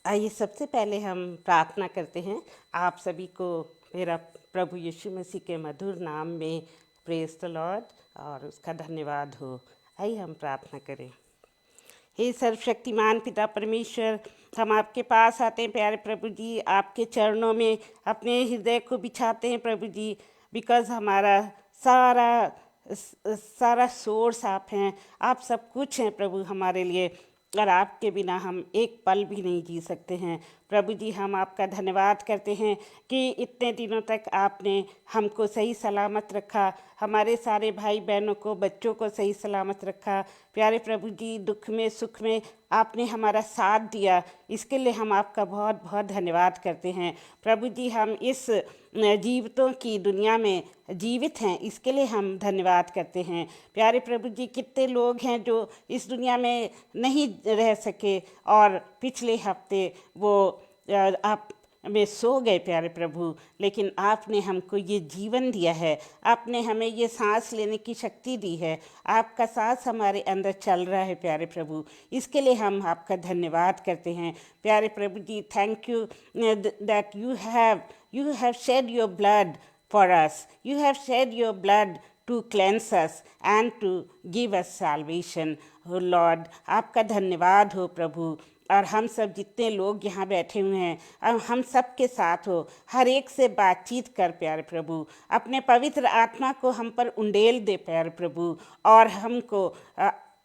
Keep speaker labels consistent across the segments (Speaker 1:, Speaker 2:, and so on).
Speaker 1: आइए सबसे पहले हम प्रार्थना करते हैं। आप सभी को मेरा प्रभु यीशु मसीह के मधुर नाम में प्रेज द लॉर्ड और उसका धन्यवाद हो। आइए हम प्रार्थना करें। हे सर्वशक्तिमान पिता परमेश्वर, हम आपके पास आते हैं प्यारे प्रभु जी, आपके चरणों में अपने हृदय को बिछाते हैं प्रभु जी, बिकॉज़ हमारा सारा सोर्स आप हैं, आप सब कुछ हैं प्रभु हमारे लिए, और आपके बिना हम एक पल भी नहीं जी सकते हैं। प्रभु जी, हम आपका धन्यवाद करते हैं कि इतने दिनों तक आपने हमको सही सलामत रखा, हमारे सारे भाई बहनों को, बच्चों को सही सलामत रखा। प्यारे प्रभु जी, दुख में सुख में आपने हमारा साथ दिया, इसके लिए हम आपका बहुत बहुत धन्यवाद करते हैं। प्रभु जी, हम इस जीवितों की दुनिया में जीवित हैं, इसके लिए हम धन्यवाद करते हैं। प्यारे प्रभु जी, कितने लोग हैं जो इस दुनिया में नहीं रह सके और पिछले हफ्ते वो आप में सो गए प्यारे प्रभु, लेकिन आपने हमको ये जीवन दिया है, आपने हमें ये सांस लेने की शक्ति दी है, आपका सांस हमारे अंदर चल रहा है प्यारे प्रभु, इसके लिए हम आपका धन्यवाद करते हैं। प्यारे प्रभु जी, thank you that you have shed your blood for us. You have shed your blood to cleanse us and to give us salvation. Oh Lord, आपका धन्यवाद हो प्रभु। और हम सब जितने लोग यहाँ बैठे हुए हैं, अब हम सब के साथ हो, हर एक से बातचीत कर प्यारे प्रभु, अपने पवित्र आत्मा को हम पर उंडेल दे प्यारे प्रभु, और हमको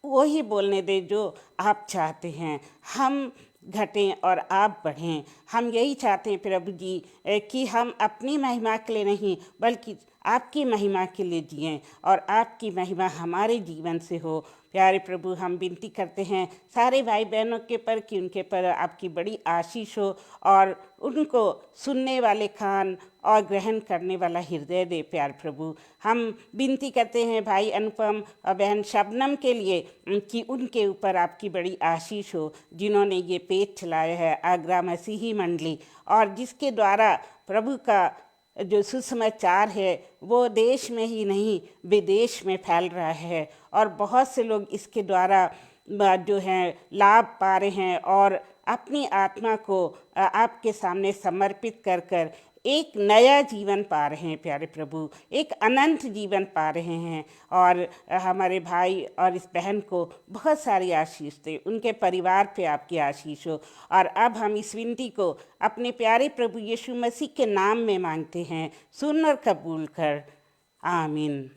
Speaker 1: वही बोलने दे जो आप चाहते हैं। हम घटें और आप बढ़ें, हम यही चाहते हैं प्रभु जी कि हम अपनी महिमा के लिए नहीं बल्कि आपकी महिमा के लिए जिएं और आपकी महिमा हमारे जीवन से हो। प्यारे प्रभु, हम विनती करते हैं सारे भाई बहनों के पर कि उनके पर आपकी बड़ी आशीष हो और उनको सुनने वाले कान और ग्रहण करने वाला हृदय दे प्यारे प्रभु। हम विनती करते हैं भाई अनुपम और बहन शबनम के लिए कि उनके ऊपर आपकी बड़ी आशीष हो, जिन्होंने ये पेज चलाया है आगरा मसीही मंडली, और जिसके द्वारा प्रभु का जो सुसमाचार है वो देश में ही नहीं विदेश में फैल रहा है, और बहुत से लोग इसके द्वारा जो हैं लाभ पा रहे हैं और अपनी आत्मा को आपके सामने समर्पित कर कर एक नया जीवन पा रहे हैं प्यारे प्रभु, एक अनंत जीवन पा रहे हैं। और हमारे भाई और इस बहन को बहुत सारी आशीष दे, उनके परिवार पे आपकी आशीष हो। और अब हम इस विनती को अपने प्यारे प्रभु यीशु मसीह के नाम में मांगते हैं, सुन और कबूल कर, आमीन।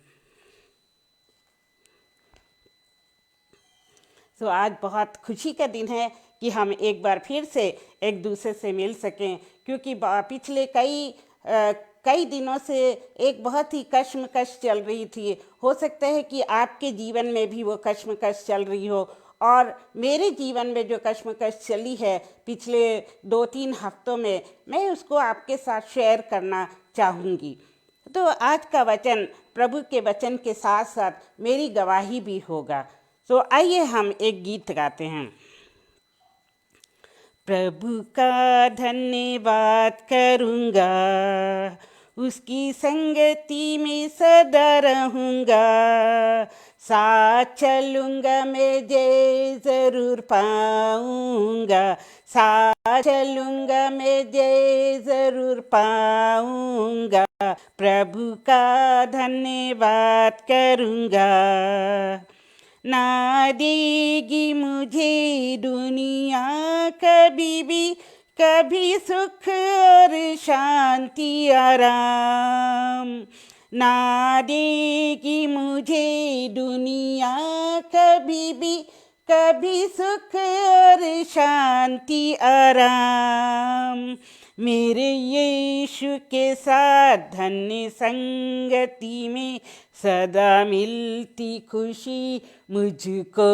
Speaker 1: तो आज बहुत खुशी का दिन है कि हम एक बार फिर से एक दूसरे से मिल सकें, क्योंकि पिछले कई दिनों से एक बहुत ही कश्मकश चल रही थी। हो सकता है कि आपके जीवन में भी वो कश्मकश चल रही हो, और मेरे जीवन में जो कश्मकश चली है पिछले 2-3 हफ्तों में, मैं उसको आपके साथ शेयर करना चाहूँगी। तो आज का वचन प्रभु के वचन के साथ साथ मेरी गवाही भी होगा। तो आइए हम एक गीत गाते हैं। प्रभु का धन्यवाद करूँगा, उसकी संगति में सदा रहूँगा, साथ चलूँगा मैं जय ज़रूर पाऊँगा, साथ चलूँगा मैं जय ज़रूर पाऊँगा, प्रभु का धन्यवाद करूँगा। ना देगी मुझे दुनिया कभी भी, कभी सुख और शांति आराम, ना देगी मुझे दुनिया कभी भी, कभी सुख और शांति आराम, मेरे यीशु के साथ धन्य संगति में सदा मिलती खुशी मुझको,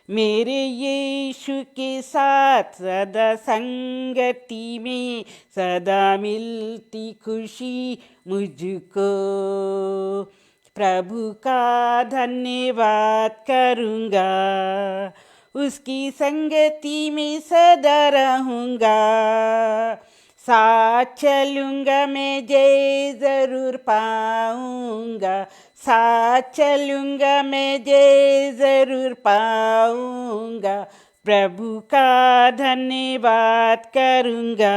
Speaker 1: मेरे यीशु के साथ सदा संगति में सदा मिलती खुशी मुझको, प्रभु का धन्यवाद करूँगा, उसकी संगति में सदा रहूँगा, साथ चलूँगा मैं जय ज़रूर पाऊँगा, साथ चलूँगा मैं जय ज़रूर पाऊँगा, प्रभु का धन्यवाद करूँगा।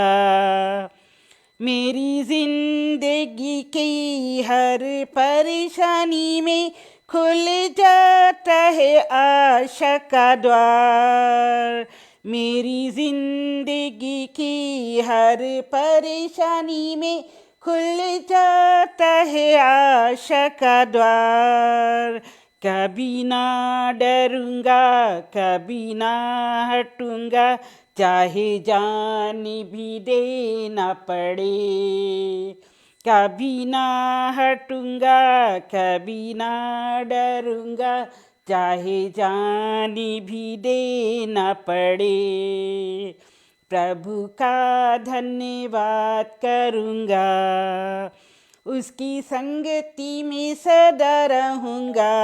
Speaker 1: मेरी जिंदगी की हर परेशानी में खुल जाता है आशा का द्वार। मेरी जिंदगी की हर परेशानी में खुल जाता है आशा का द्वार। कभी ना डरूंगा, कभी ना हटूंगा, चाहे जान भी देना पड़े। कभी ना हटूंगा, कभी ना डरूंगा, चाहे जान भी देना पड़े। प्रभु का धन्यवाद करूँगा, उसकी संगति में सदा रहूँगा।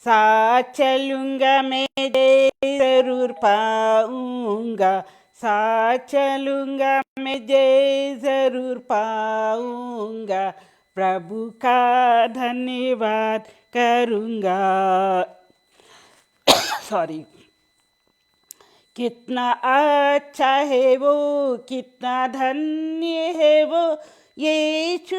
Speaker 1: साथ चलूँगा मैं, जय ज़रूर पाऊँगा। साथ चलूँगा मैं, जय ज़रूर पाऊँगा। प्रभु का धन्यवाद करूँगा। सॉरी। कितना अच्छा है वो, कितना धन्य है वो, यीशु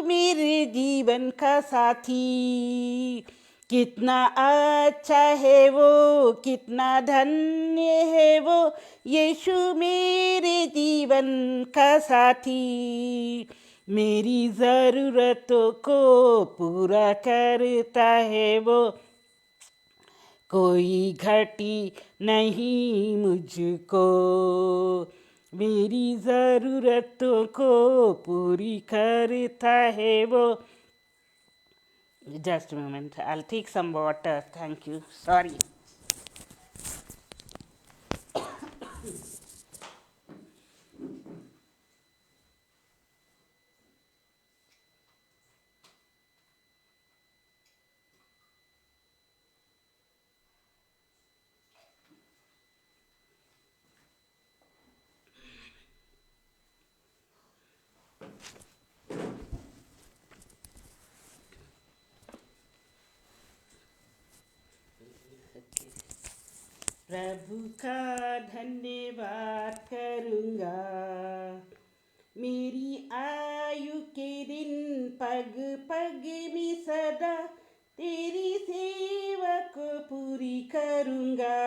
Speaker 1: मेरे जीवन का साथी। कितना अच्छा है वो, कितना धन्य है वो, यीशु मेरे जीवन का साथी। मेरी ज़रूरतों को पूरा करता है वो, कोई घटी नहीं मुझको। मेरी ज़रूरतों को पूरी करता है वो। Just moment, I will take some water, thank you, sorry. प्रभु का धन्यवाद करूँगा। मेरी आयु के दिन पग पग में सदा तेरी सेवा को पूरी करूँगा।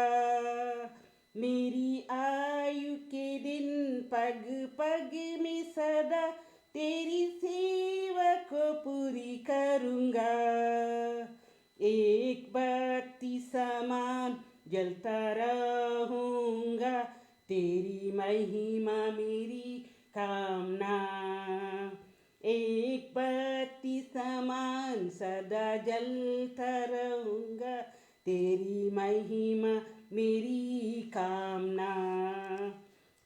Speaker 1: मेरी आयु के दिन पग पग में सदा तेरी सेवा को पूरी करूँगा। एक बत्ती समान जलता रहूँगा, तेरी महिमा मेरी कामना। एक बत्ती समान सदा जलता रहूँगा, तेरी महिमा मेरी कामना।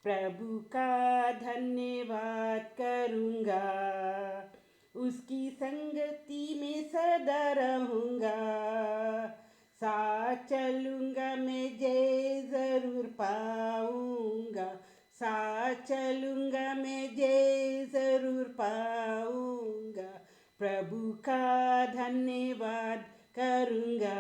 Speaker 1: प्रभु का धन्यवाद करूँगा, उसकी संगति में सदा रहूँगा। साथ चलूँगा मैं, जय ज़रूर पाऊँगा। साथ चलूँगा मैं, जय ज़रूर पाऊँगा। प्रभु का धन्यवाद करूँगा।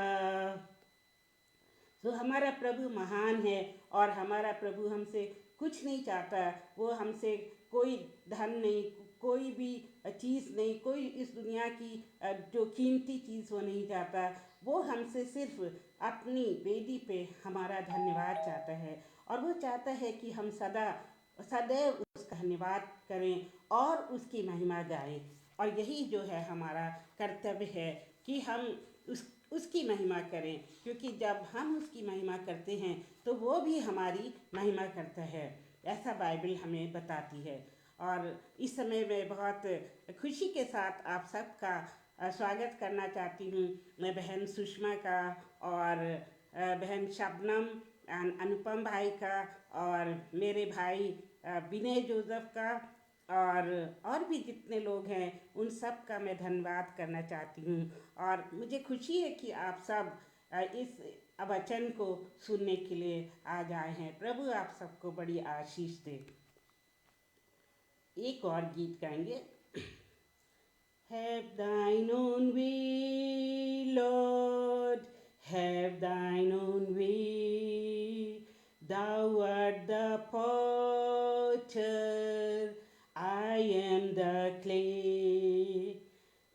Speaker 1: तो हमारा प्रभु महान है और हमारा प्रभु हमसे कुछ नहीं चाहता। वो हमसे कोई धन नहीं, कोई भी चीज़ नहीं, कोई इस दुनिया की जो कीमती चीज़ वो नहीं चाहता। वो हमसे सिर्फ अपनी वेदी पे हमारा धन्यवाद चाहता है, और वो चाहता है कि हम सदैव उसका धन्यवाद करें और उसकी महिमा गाएं। और यही जो है हमारा कर्तव्य है कि हम उसकी महिमा करें, क्योंकि जब हम उसकी महिमा करते हैं तो वो भी हमारी महिमा करता है, ऐसा बाइबल हमें बताती है। और इस समय मैं बहुत खुशी के साथ आप सबका स्वागत करना चाहती हूँ। मैं बहन सुषमा का और बहन शबनम, अनुपम भाई का, और मेरे भाई विनय जोसेफ का, और भी जितने लोग हैं उन सब का मैं धन्यवाद करना चाहती हूँ। और मुझे खुशी है कि आप सब इस वचन को सुनने के लिए आज आए हैं। प्रभु आप सबको बड़ी आशीष दे। एक और गीत गाएंगे। Have thine own way, Lord, have thine own way.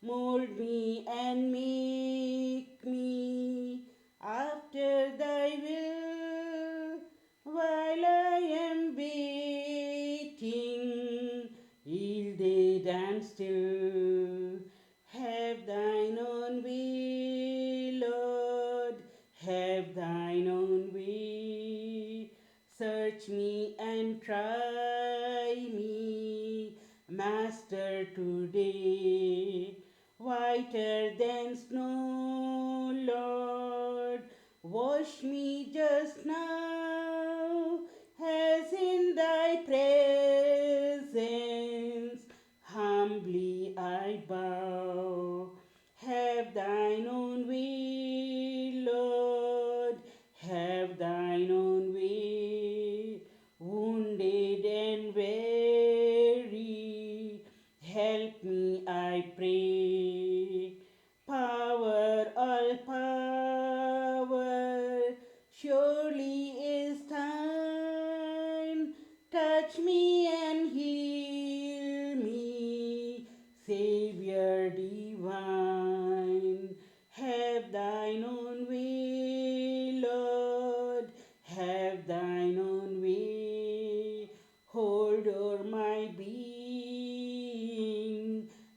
Speaker 1: Mold me and make me after thy will, while I am waiting, yielded and still. Have thine own way, Lord, have thine own way. Search me and try me, Master, today. Whiter than snow, Lord, wash me just now, as in thy presence humbly I bow. Have thine own way, Lord, have thine own way. Wounded and weary, help me, I pray. Power, all power, surely is thine. Touch me and heal me, Savior divine. Have thine own way, Lord, have thine own way. Hold o'er my being,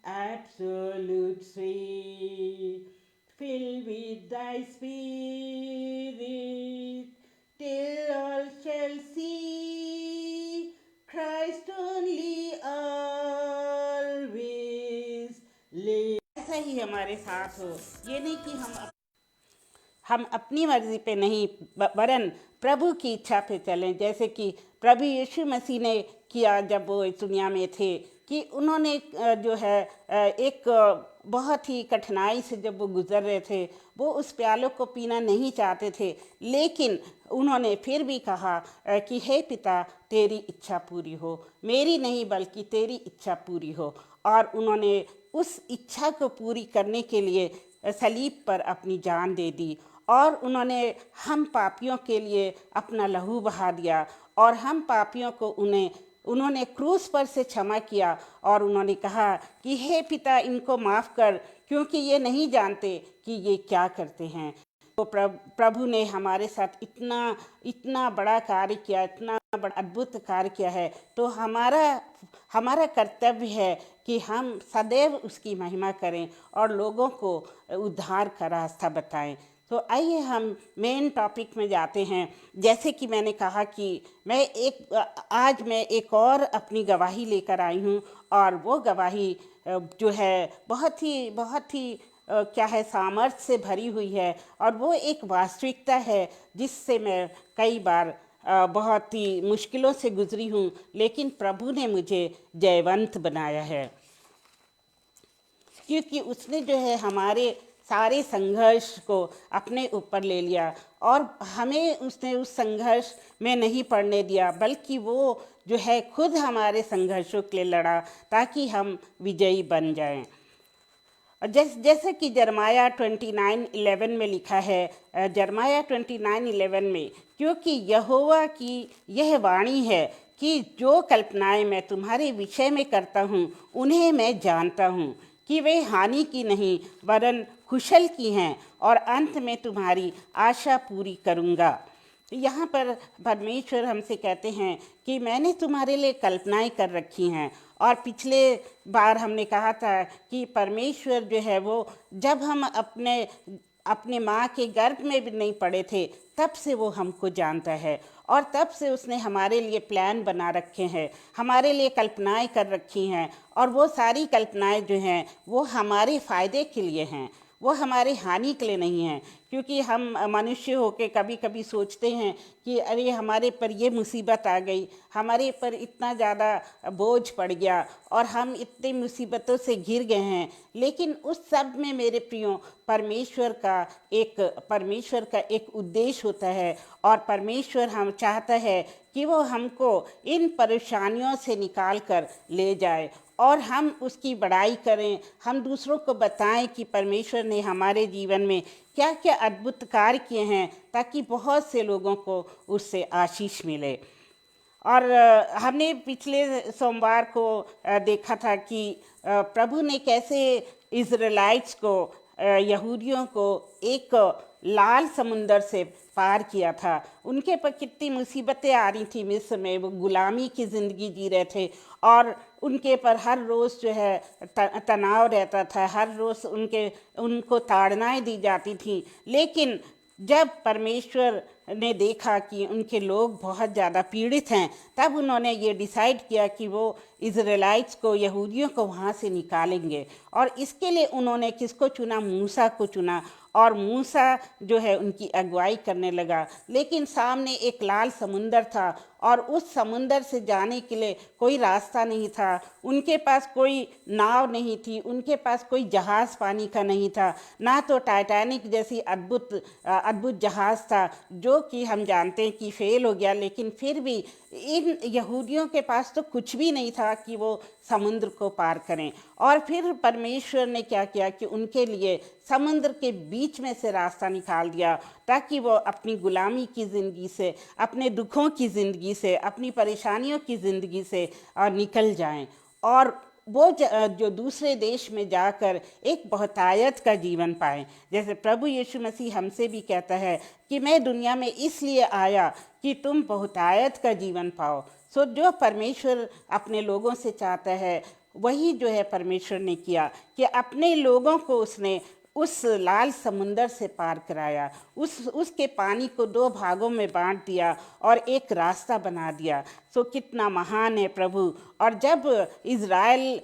Speaker 1: absolute sway. Fill with thy spirit, till all shall see Christ only always live. ऐसा ही हमारे साथ हो, ये नहीं कि हम अपनी मर्जी पे नहीं वरन प्रभु की इच्छा पे चलें, जैसे कि प्रभु यीशु मसीह ने किया जब वो इस दुनिया में थे, कि उन्होंने जो है एक बहुत ही कठिनाई से जब वो गुजर रहे थे, वो उस प्यालों को पीना नहीं चाहते थे, लेकिन उन्होंने फिर भी कहा कि हे पिता, तेरी इच्छा पूरी हो, मेरी नहीं बल्कि तेरी इच्छा पूरी हो। और उन्होंने उस इच्छा को पूरी करने के लिए सलीब पर अपनी जान दे दी, और उन्होंने हम पापियों के लिए अपना लहू बहा दिया, और हम पापियों को उन्होंने क्रूस पर से क्षमा किया, और उन्होंने कहा कि हे पिता, इनको माफ़ कर, क्योंकि ये नहीं जानते कि ये क्या करते हैं। तो प्रभु ने हमारे साथ इतना बड़ा कार्य किया, इतना बड़ा अद्भुत कार्य किया है, तो हमारा कर्तव्य है कि हम सदैव उसकी महिमा करें और लोगों को उद्धार का रास्ता बताएं। तो आइए हम मेन टॉपिक में जाते हैं। जैसे कि मैंने कहा कि आज मैं एक और अपनी गवाही लेकर आई हूँ, और वो गवाही जो है बहुत ही क्या है, सामर्थ्य से भरी हुई है, और वो एक वास्तविकता है जिससे मैं कई बार बहुत ही मुश्किलों से गुजरी हूँ, लेकिन प्रभु ने मुझे जयवंत बनाया है, क्योंकि उसने जो है हमारे सारे संघर्ष को अपने ऊपर ले लिया, और हमें उसने उस संघर्ष में नहीं पड़ने दिया, बल्कि वो जो है खुद हमारे संघर्षों के लिए लड़ा ताकि हम विजयी बन जाएं। जैसे कि जरमाया 29:11 में लिखा है, जरमाया 29:11 में, क्योंकि यहोवा की यह वाणी है कि जो कल्पनाएं मैं तुम्हारे विषय में करता हूँ उन्हें मैं जानता हूँ कि वे हानि की नहीं वरन कुशल की हैं, और अंत में तुम्हारी आशा पूरी करूँगा। यहाँ पर परमेश्वर हमसे कहते हैं कि मैंने तुम्हारे लिए कल्पनाएं कर रखी हैं। और पिछले बार हमने कहा था कि परमेश्वर जो है वो जब हम अपने माँ के गर्भ में भी नहीं पड़े थे तब से वो हमको जानता है, और तब से उसने हमारे लिए प्लान बना रखे हैं, हमारे लिए कल्पनाएं कर रखी हैं, और वो सारी कल्पनाएं जो हैं वो हमारे फ़ायदे के लिए हैं, वो हमारी हानि के लिए नहीं हैं। क्योंकि हम मनुष्य होके कभी कभी सोचते हैं कि अरे हमारे पर ये मुसीबत आ गई, हमारे पर इतना ज़्यादा बोझ पड़ गया और हम इतनी मुसीबतों से घिर गए हैं, लेकिन उस सब में मेरे प्रियो परमेश्वर का एक उद्देश्य होता है, और परमेश्वर हम चाहता है कि वो हमको इन परेशानियों से निकाल कर ले जाए और हम उसकी बड़ाई करें, हम दूसरों को बताएं कि परमेश्वर ने हमारे जीवन में क्या क्या अद्भुत कार्य किए हैं, ताकि बहुत से लोगों को उससे आशीष मिले। और हमने पिछले सोमवार को देखा था कि प्रभु ने कैसे इज़राइलिट्स को, यहूदियों को एक लाल समुंदर से पार किया था। उनके पर कितनी मुसीबतें आ रही थी मिस्र में, वो गुलामी की ज़िंदगी जी रहे थे और उनके पर हर रोज़ जो है तनाव रहता था, हर रोज़ उनको ताड़नाएं दी जाती थी। लेकिन जब परमेश्वर ने देखा कि उनके लोग बहुत ज़्यादा पीड़ित हैं, तब उन्होंने ये डिसाइड किया कि वो इज़राइलिट्स को, यहूदियों को वहाँ से निकालेंगे। और इसके लिए उन्होंने किसको चुना? मूसा को चुना। और मूसा जो है उनकी अगुवाई करने लगा। लेकिन सामने एक लाल समुंदर था और उस समुंदर से जाने के लिए कोई रास्ता नहीं था। उनके पास कोई नाव नहीं थी, उनके पास कोई जहाज़ पानी का नहीं था, ना तो टाइटैनिक जैसी अद्भुत जहाज़ था जो कि हम जानते हैं कि फेल हो गया। लेकिन फिर भी इन यहूदियों के पास तो कुछ भी नहीं था कि वो समुद्र को पार करें। और फिर परमेश्वर ने क्या किया कि उनके लिए समुद्र के बीच में से रास्ता निकाल दिया, ताकि वो अपनी गुलामी की ज़िंदगी से, अपने दुखों की ज़िंदगी से, अपनी परेशानियों की ज़िंदगी से निकल जाएं और वो जो दूसरे देश में जाकर एक बहुतायत का जीवन पाएं। जैसे प्रभु यीशु मसीह हमसे भी कहता है कि मैं दुनिया में इसलिए आया कि तुम बहुतायत का जीवन पाओ। सो जो परमेश्वर अपने लोगों से चाहता है वही जो है परमेश्वर ने किया कि अपने लोगों को उसने उस लाल समुंदर से पार कराया, उसके पानी को दो भागों में बांट दिया और एक रास्ता बना दिया। सो कितना महान है प्रभु। और जब इज़राइल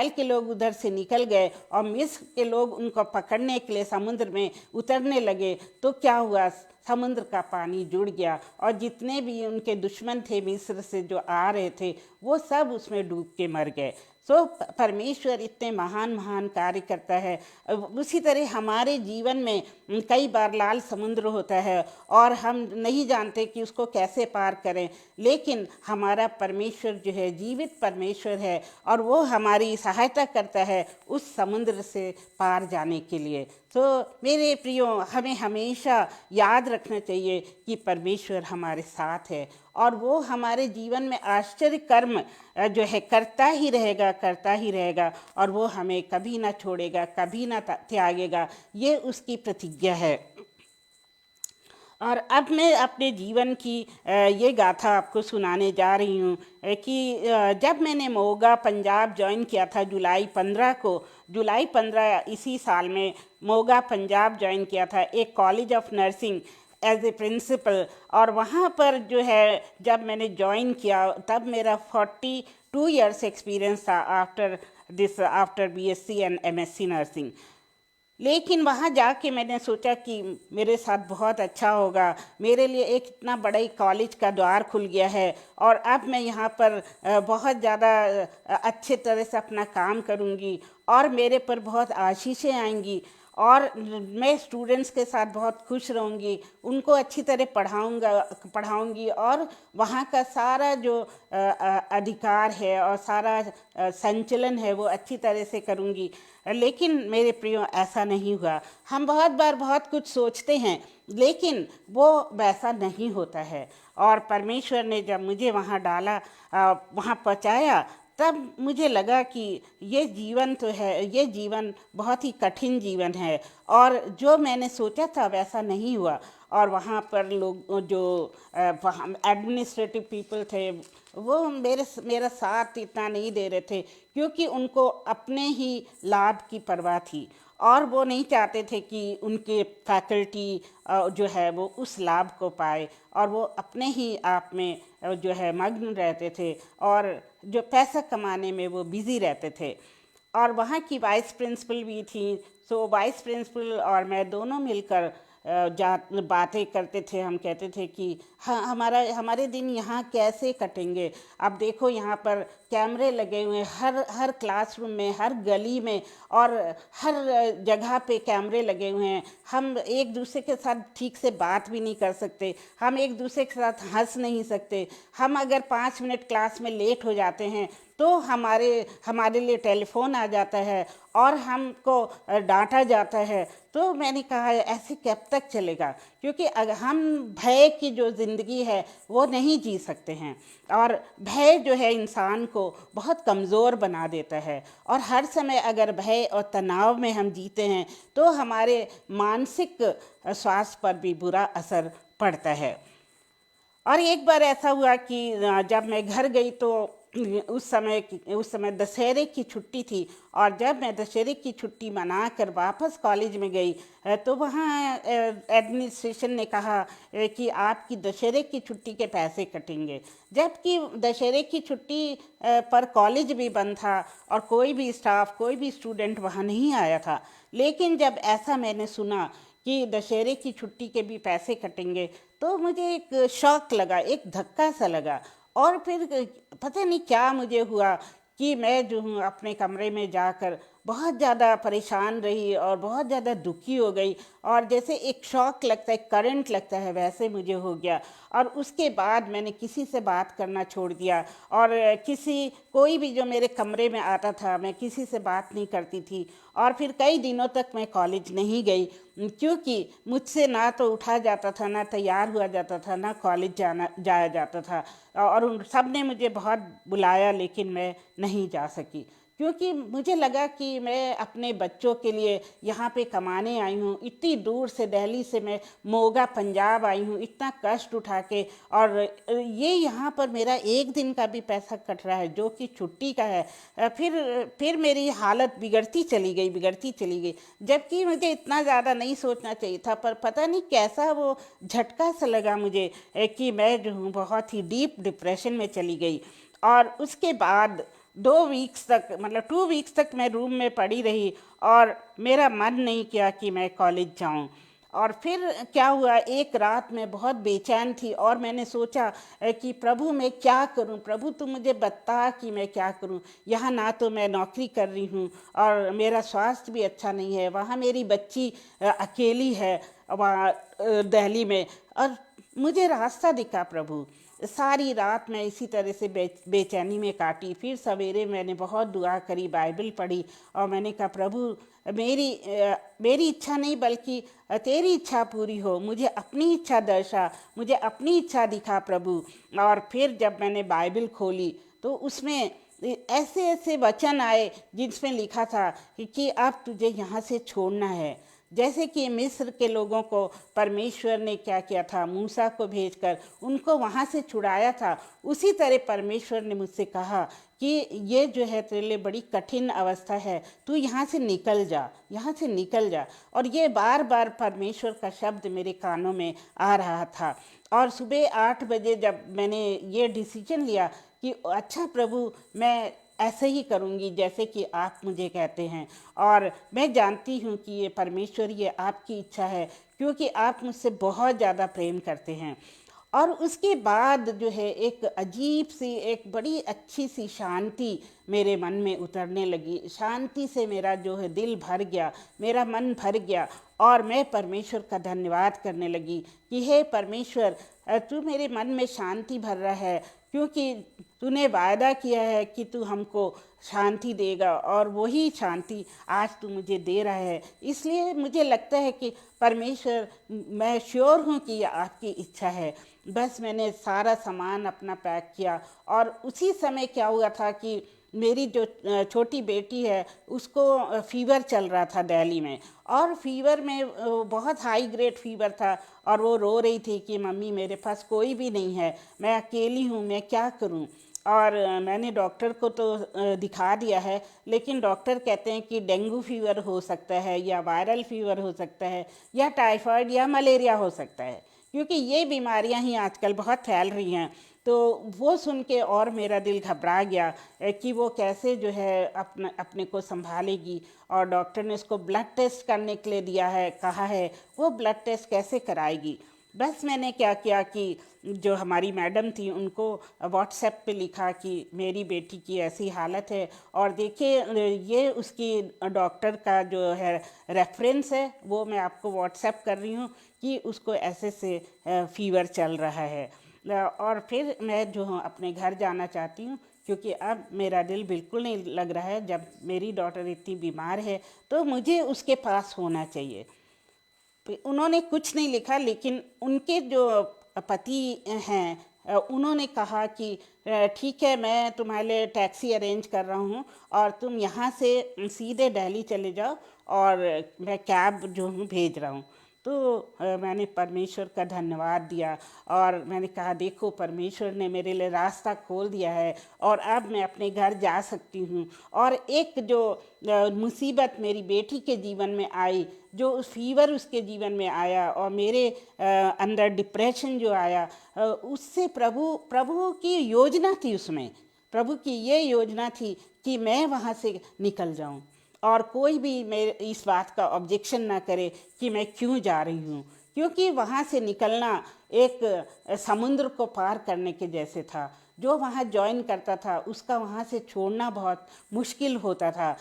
Speaker 1: के लोग उधर से निकल गए और मिस्र के लोग उनको पकड़ने के लिए समुद्र में उतरने लगे, तो क्या हुआ? समुद्र का पानी जुड़ गया और जितने भी उनके दुश्मन थे मिस्र से जो आ रहे थे, वो सब उसमें डूब के मर गए। सो परमेश्वर इतने महान महान कार्य करता है। उसी तरह हमारे जीवन में कई बार लाल समुद्र होता है और हम नहीं जानते कि उसको कैसे पार करें, लेकिन हमारा परमेश्वर जो है जीवित परमेश्वर है और वो हमारी सहायता करता है उस समुद्र से पार जाने के लिए। तो मेरे प्रियो, हमें हमेशा याद रखना चाहिए कि परमेश्वर हमारे साथ है और वो हमारे जीवन में आश्चर्य कर्म जो है करता ही रहेगा और वो हमें कभी ना छोड़ेगा, कभी ना त्यागेगा। ये उसकी प्रतिज्ञा है। और अब मैं अपने जीवन की ये गाथा आपको सुनाने जा रही हूँ कि जब मैंने मोगा पंजाब ज्वाइन किया था जुलाई 15 इसी साल में मोगा पंजाब ज्वाइन किया था, एक college of nursing as a principal. और वहाँ पर जो है जब मैंने ज्वाइन किया तब मेरा 42 ईयर्स एक्सपीरियंस था after BSc and MSc nursing. लेकिन वहाँ जाके मैंने सोचा कि मेरे साथ बहुत अच्छा होगा, मेरे लिए एक इतना बड़ा ही कॉलेज का द्वार खुल गया है और अब मैं यहाँ पर बहुत ज़्यादा अच्छे तरह से अपना काम करूँगी और मेरे पर बहुत आशीषें आएंगी और मैं स्टूडेंट्स के साथ बहुत खुश रहूँगी, उनको अच्छी तरह पढ़ाऊँगी और वहाँ का सारा जो अधिकार है और सारा संचलन है वो अच्छी तरह से करूँगी। लेकिन मेरे प्रियो, ऐसा नहीं हुआ। हम बहुत बार बहुत कुछ सोचते हैं लेकिन वो वैसा नहीं होता है। और परमेश्वर ने जब मुझे वहाँ डाला, वहाँ पहुँचाया, तब मुझे लगा कि ये जीवन तो है, ये जीवन बहुत ही कठिन जीवन है और जो मैंने सोचा था वैसा नहीं हुआ। और वहाँ पर लोग जो एडमिनिस्ट्रेटिव पीपल थे वो मेरा साथ इतना नहीं दे रहे थे, क्योंकि उनको अपने ही लाभ की परवाह थी और वो नहीं चाहते थे कि उनके फैकल्टी जो है वो उस लाभ को पाए और वो अपने ही आप में जो है मग्न रहते थे और जो पैसा कमाने में वो बिज़ी रहते थे। और वहाँ की वाइस प्रिंसिपल भी थी। सो वाइस प्रिंसिपल और मैं दोनों मिलकर बातें करते थे। हम कहते थे कि हाँ, हमारे दिन यहाँ कैसे कटेंगे। अब देखो यहाँ पर कैमरे लगे हुए हैं हर क्लासरूम में, हर गली में और हर जगह पे कैमरे लगे हुए हैं। हम एक दूसरे के साथ ठीक से बात भी नहीं कर सकते, हम एक दूसरे के साथ हंस नहीं सकते। हम अगर 5 मिनट क्लास में लेट हो जाते हैं तो तो हमारे हमारे लिए टेलीफोन आ जाता है और हमको डांटा जाता है। तो मैंने कहा ऐसे कब तक चलेगा, क्योंकि अगर हम भय की जो ज़िंदगी है वो नहीं जी सकते हैं। और भय जो है इंसान को बहुत कमज़ोर बना देता है, और हर समय अगर भय और तनाव में हम जीते हैं तो हमारे मानसिक स्वास्थ्य पर भी बुरा असर पड़ता है। और एक बार ऐसा हुआ कि जब मैं घर गई तो उस समय दशहरे की छुट्टी थी, और जब मैं दशहरे की छुट्टी मनाकर वापस कॉलेज में गई तो वहाँ एडमिनिस्ट्रेशन ने कहा कि आपकी दशहरे की छुट्टी के पैसे कटेंगे, जबकि दशहरे की छुट्टी पर कॉलेज भी बंद था और कोई भी स्टाफ, कोई भी स्टूडेंट वहाँ नहीं आया था। लेकिन जब ऐसा मैंने सुना कि दशहरे की छुट्टी के भी पैसे कटेंगे, तो मुझे एक शॉक लगा, एक धक्का सा लगा। और फिर पता नहीं क्या मुझे हुआ कि मैं जो हूँ अपने कमरे में जाकर बहुत ज़्यादा परेशान रही और बहुत ज़्यादा दुखी हो गई, और जैसे एक शॉक लगता है, करंट लगता है, वैसे मुझे हो गया। और उसके बाद मैंने किसी से बात करना छोड़ दिया, और कोई भी जो मेरे कमरे में आता था मैं किसी से बात नहीं करती थी। और फिर कई दिनों तक मैं कॉलेज नहीं गई, क्योंकि मुझसे ना तो उठा जाता था, ना तैयार हुआ जाता था, ना कॉलेज जाया जाता था। और उन सब ने मुझे बहुत बुलाया, लेकिन मैं नहीं जा सकी, क्योंकि मुझे लगा कि मैं अपने बच्चों के लिए यहाँ पे कमाने आई हूँ। इतनी दूर से, दिल्ली से मैं मोगा पंजाब आई हूँ, इतना कष्ट उठा के, और ये यहाँ पर मेरा एक दिन का भी पैसा कट रहा है जो कि छुट्टी का है। फिर मेरी हालत बिगड़ती चली गई, जबकि मुझे इतना ज़्यादा नहीं सोचना चाहिए था। पर पता नहीं कैसा वो झटका सा लगा मुझे कि मैं जो हूँ बहुत ही डीप डिप्रेशन में चली गई। और उसके बाद 2 वीक्स तक, मतलब 2 वीक्स तक मैं रूम में पड़ी रही, और मेरा मन नहीं किया कि मैं कॉलेज जाऊं। और फिर क्या हुआ, एक रात मैं बहुत बेचैन थी और मैंने सोचा कि प्रभु मैं क्या करूं, प्रभु तू मुझे बता कि मैं क्या करूं। यहाँ ना तो मैं नौकरी कर रही हूँ और मेरा स्वास्थ्य भी अच्छा नहीं है, वहाँ मेरी बच्ची अकेली है वहाँ दिल्ली में, और मुझे रास्ता दिखा प्रभु। सारी रात मैं इसी तरह से बेचैनी में काटी। फिर सवेरे मैंने बहुत दुआ करी, बाइबल पढ़ी, और मैंने कहा प्रभु मेरी इच्छा नहीं बल्कि तेरी इच्छा पूरी हो, मुझे अपनी इच्छा दर्शा, मुझे अपनी इच्छा दिखा प्रभु। और फिर जब मैंने बाइबल खोली तो उसमें ऐसे ऐसे वचन आए जिसमें लिखा था कि अब तुझे यहाँ से छोड़ना है। जैसे कि मिस्र के लोगों को परमेश्वर ने क्या किया था, मूसा को भेजकर उनको वहाँ से छुड़ाया था, उसी तरह परमेश्वर ने मुझसे कहा कि ये जो है तेरे लिए बड़ी कठिन अवस्था है, तू यहाँ से निकल जा, यहाँ से निकल जा। और ये बार बार परमेश्वर का शब्द मेरे कानों में आ रहा था। और सुबह 8 बजे जब मैंने ये डिसीजन लिया कि अच्छा प्रभु मैं ऐसे ही करूँगी जैसे कि आप मुझे कहते हैं, और मैं जानती हूँ कि ये परमेश्वर, ये आपकी इच्छा है, क्योंकि आप मुझसे बहुत ज़्यादा प्रेम करते हैं। और उसके बाद जो है एक अजीब सी, एक बड़ी अच्छी सी शांति मेरे मन में उतरने लगी। शांति से मेरा जो है दिल भर गया, मेरा मन भर गया, और मैं परमेश्वर का धन्यवाद करने लगी कि हे परमेश्वर, तू मेरे मन में शांति भर रहा है, क्योंकि तूने वायदा किया है कि तू हमको शांति देगा, और वही शांति आज तू मुझे दे रहा है। इसलिए मुझे लगता है कि परमेश्वर, मैं श्योर हूँ कि ये आपकी इच्छा है। बस मैंने सारा सामान अपना पैक किया, और उसी समय क्या हुआ था कि मेरी जो छोटी बेटी है उसको फीवर चल रहा था दिल्ली में, और फीवर में बहुत हाई ग्रेड फीवर था, और वो रो रही थी कि मम्मी मेरे पास कोई भी नहीं है, मैं अकेली हूँ, मैं क्या करूँ। और मैंने डॉक्टर को तो दिखा दिया है, लेकिन डॉक्टर कहते हैं कि डेंगू फीवर हो सकता है, या वायरल फीवर हो सकता है, या टाइफाइड या मलेरिया हो सकता है, क्योंकि ये बीमारियां ही आजकल बहुत फैल रही हैं। तो वो सुन के और मेरा दिल घबरा गया कि वो कैसे जो है अपने को संभालेगी। और डॉक्टर ने उसको ब्लड टेस्ट करने के लिए दिया है, कहा है वो ब्लड टेस्ट कैसे कराएगी। बस मैंने क्या किया कि जो हमारी मैडम थी उनको व्हाट्सएप पे लिखा कि मेरी बेटी की ऐसी हालत है, और देखिए ये उसकी डॉक्टर का जो है रेफरेंस है, वो मैं आपको व्हाट्सएप कर रही हूँ कि उसको ऐसे से फीवर चल रहा है। और फिर मैं जो हूँ अपने घर जाना चाहती हूँ, क्योंकि अब मेरा दिल बिल्कुल नहीं लग रहा है। जब मेरी डॉटर इतनी बीमार है तो मुझे उसके पास होना चाहिए। उन्होंने कुछ नहीं लिखा, लेकिन उनके जो पति हैं उन्होंने कहा कि ठीक है, मैं तुम्हारे लिए टैक्सी अरेंज कर रहा हूँ और तुम यहाँ से सीधे दिल्ली चले जाओ और मैं कैब जो हूँ भेज रहा हूँ। तो मैंने परमेश्वर का धन्यवाद दिया और मैंने कहा देखो, परमेश्वर ने मेरे लिए रास्ता खोल दिया है और अब मैं अपने घर जा सकती हूँ। और एक जो मुसीबत मेरी बेटी के जीवन में आई, जो फीवर उसके जीवन में आया और मेरे अंदर डिप्रेशन जो आया, उससे प्रभु की योजना थी। उसमें प्रभु की ये योजना थी कि मैं वहाँ से निकल जाऊँ और कोई भी मेरे इस बात का ऑब्जेक्शन ना करे कि मैं क्यों जा रही हूँ, क्योंकि वहाँ से निकलना एक समुद्र को पार करने के जैसे था। जो वहाँ ज्वाइन करता था उसका वहाँ से छोड़ना बहुत मुश्किल होता था।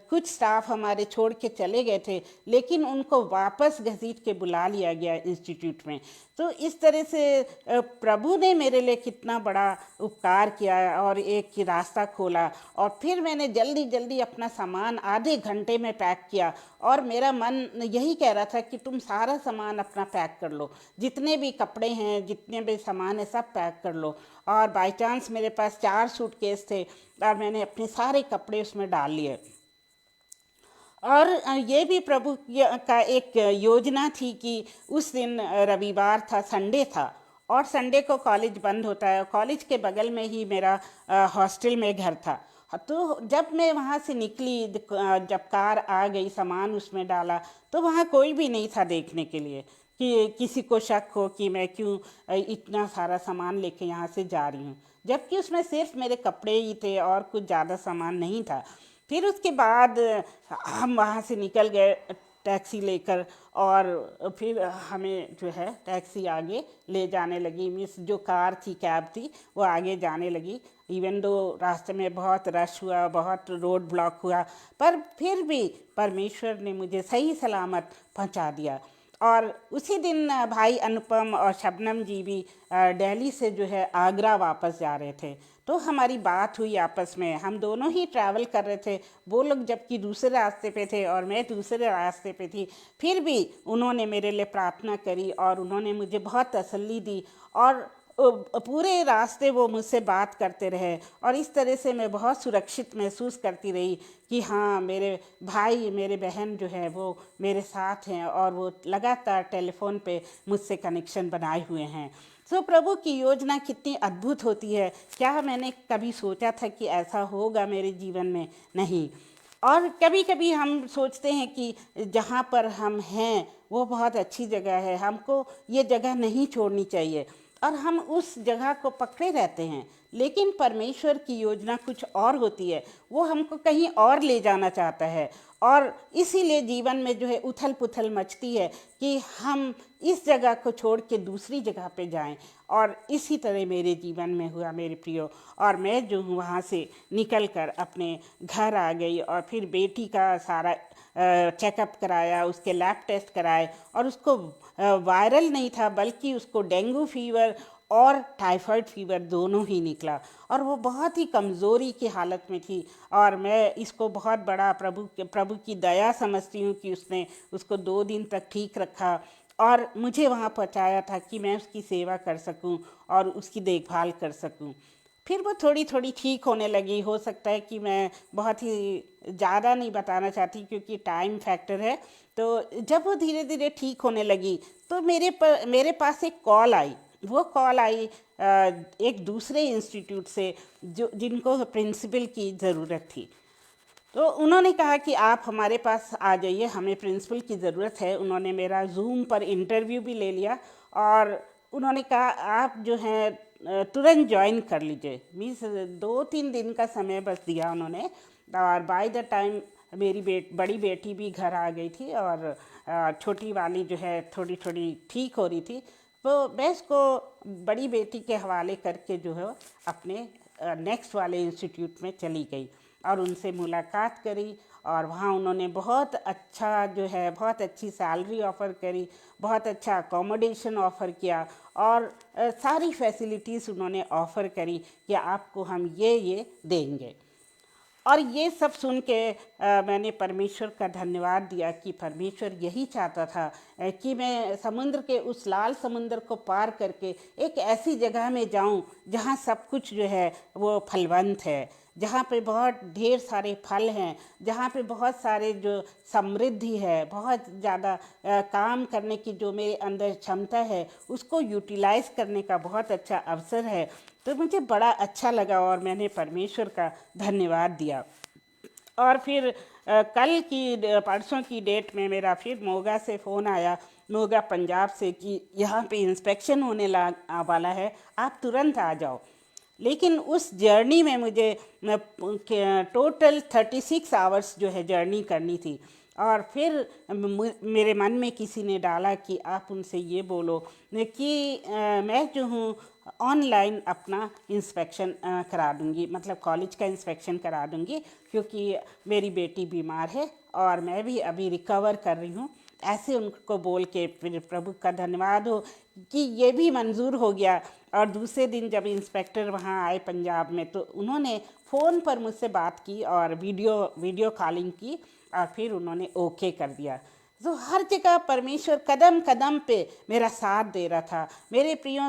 Speaker 1: कुछ स्टाफ हमारे छोड़ के चले गए थे, लेकिन उनको वापस घसीट के बुला लिया गया इंस्टीट्यूट में। तो इस तरह से प्रभु ने मेरे लिए कितना बड़ा उपकार किया और एक रास्ता खोला। और फिर मैंने जल्दी जल्दी अपना सामान आधे घंटे में पैक किया और मेरा मन यही कह रहा था कि तुम सारा सामान अपना पैक कर लो, जितने भी कपड़े हैं, जितने भी सामान है, सब पैक कर लो। और बाय चांस मेरे पास 4 सूटकेस थे और मैंने अपने सारे कपड़े उसमें डाल लिए। और ये भी प्रभु का एक योजना थी कि उस दिन रविवार था, संडे था और संडे को कॉलेज बंद होता है। कॉलेज के बगल में ही मेरा हॉस्टल में घर था। तो जब मैं वहाँ से निकली, जब कार आ गई, सामान उसमें डाला, तो वहाँ कोई भी नहीं था देखने के लिए कि किसी को शक हो कि मैं क्यों इतना सारा सामान लेके यहाँ से जा रही हूँ, जबकि उसमें सिर्फ मेरे कपड़े ही थे और कुछ ज़्यादा सामान नहीं था। फिर उसके बाद हम वहाँ से निकल गए टैक्सी लेकर और फिर हमें जो है टैक्सी आगे ले जाने लगी। मीन्स जो कार थी, कैब थी, वो आगे जाने लगी। इवन दो रास्ते में बहुत रश हुआ, बहुत रोड ब्लॉक हुआ, पर फिर भी परमेश्वर ने मुझे सही सलामत पहुंचा दिया। और उसी दिन भाई अनुपम और शबनम जी भी दिल्ली से जो है आगरा वापस जा रहे थे। तो हमारी बात हुई आपस में, हम दोनों ही ट्रैवल कर रहे थे, वो लोग जबकि दूसरे रास्ते पे थे और मैं दूसरे रास्ते पे थी। फिर भी उन्होंने मेरे लिए प्रार्थना करी और उन्होंने मुझे बहुत तसल्ली दी और पूरे रास्ते वो मुझसे बात करते रहे। और इस तरह से मैं बहुत सुरक्षित महसूस करती रही कि हाँ, मेरे भाई, मेरे बहन जो है वो मेरे साथ हैं और वो लगातार टेलीफोन पे मुझसे कनेक्शन बनाए हुए हैं। सो प्रभु की योजना कितनी अद्भुत होती है। क्या मैंने कभी सोचा था कि ऐसा होगा मेरे जीवन में? नहीं। और कभी कभी हम सोचते हैं कि जहाँ पर हम हैं वो बहुत अच्छी जगह है, हमको ये जगह नहीं छोड़नी चाहिए, और हम उस जगह को पकड़े रहते हैं। लेकिन परमेश्वर की योजना कुछ और होती है, वो हमको कहीं और ले जाना चाहता है। और इसीलिए जीवन में जो है उथल पुथल मचती है कि हम इस जगह को छोड़ के दूसरी जगह पे जाएं। और इसी तरह मेरे जीवन में हुआ मेरे प्रियो। और मैं जो हूँ वहाँ से निकल कर अपने घर आ गई और फिर बेटी का सारा चेकअप कराया, उसके लैब टेस्ट कराए और उसको वायरल नहीं था बल्कि उसको डेंगू फीवर और टाइफाइड फीवर दोनों ही निकला और वो बहुत ही कमज़ोरी की हालत में थी। और मैं इसको बहुत बड़ा प्रभु की दया समझती हूँ कि उसने उसको 2 दिन तक ठीक रखा और मुझे वहाँ पहुँचाया था कि मैं उसकी सेवा कर सकूँ और उसकी देखभाल कर सकूँ। फिर वो थोड़ी थोड़ी ठीक होने लगी। हो सकता है कि मैं बहुत ही ज़्यादा नहीं बताना चाहती क्योंकि टाइम फैक्टर है। तो जब वो धीरे धीरे ठीक होने लगी तो मेरे पास एक कॉल आई। वो कॉल आई एक दूसरे इंस्टीट्यूट से जो जिनको प्रिंसिपल की ज़रूरत थी। तो उन्होंने कहा कि आप हमारे पास आ जाइए, हमें प्रिंसिपल की ज़रूरत है। उन्होंने मेरा जूम पर इंटरव्यू भी ले लिया और उन्होंने कहा आप जो हैं तुरंत ज्वाइन कर लीजिए। मीन्स 2-3 दिन का समय बस दिया उन्होंने। और बाय द टाइम मेरी बड़ी बेटी भी घर आ गई थी और छोटी वाली जो है थोड़ी थोड़ी ठीक हो रही थी। तो मैं इसको बड़ी बेटी के हवाले करके जो है अपने नेक्स्ट वाले इंस्टीट्यूट में चली गई और उनसे मुलाकात करी और वहाँ उन्होंने बहुत अच्छा जो है बहुत अच्छी सैलरी ऑफ़र करी, बहुत अच्छा अकोमोडेशन ऑफ़र किया और सारी फैसिलिटीज़ उन्होंने ऑफ़र करी कि आपको हम ये देंगे। और ये सब सुन के मैंने परमेश्वर का धन्यवाद दिया कि परमेश्वर यही चाहता था कि मैं समुद्र के उस लाल समुद्र को पार करके एक ऐसी जगह में जाऊं जहां सब कुछ जो है वो फलवंत है, जहाँ पे बहुत ढेर सारे फल हैं, जहाँ पे बहुत सारे जो समृद्धि है, बहुत ज़्यादा काम करने की जो मेरे अंदर क्षमता है उसको यूटिलाइज़ करने का बहुत अच्छा अवसर है। तो मुझे बड़ा अच्छा लगा और मैंने परमेश्वर का धन्यवाद दिया। और फिर कल की परसों की डेट में मेरा फिर मोगा से फ़ोन आया, मोगा पंजाब से, कि यहाँ पे इंस्पेक्शन होने वाला है, आप तुरंत आ जाओ। लेकिन उस जर्नी में मुझे टोटल 36 आवर्स जो है जर्नी करनी थी। और फिर मेरे मन में किसी ने डाला कि आप उनसे ये बोलो कि मैं जो हूँ ऑनलाइन अपना इंस्पेक्शन करा दूँगी, मतलब कॉलेज का इंस्पेक्शन करा दूँगी, क्योंकि मेरी बेटी बीमार है और मैं भी अभी रिकवर कर रही हूँ। ऐसे उनको बोल के फिर प्रभु का धन्यवाद हो कि ये भी मंजूर हो गया। और दूसरे दिन जब इंस्पेक्टर वहाँ आए पंजाब में, तो उन्होंने फ़ोन पर मुझसे बात की और वीडियो कॉलिंग की और फिर उन्होंने ओके कर दिया। तो हर जगह परमेश्वर कदम कदम पे मेरा साथ दे रहा था। मेरे प्रियो,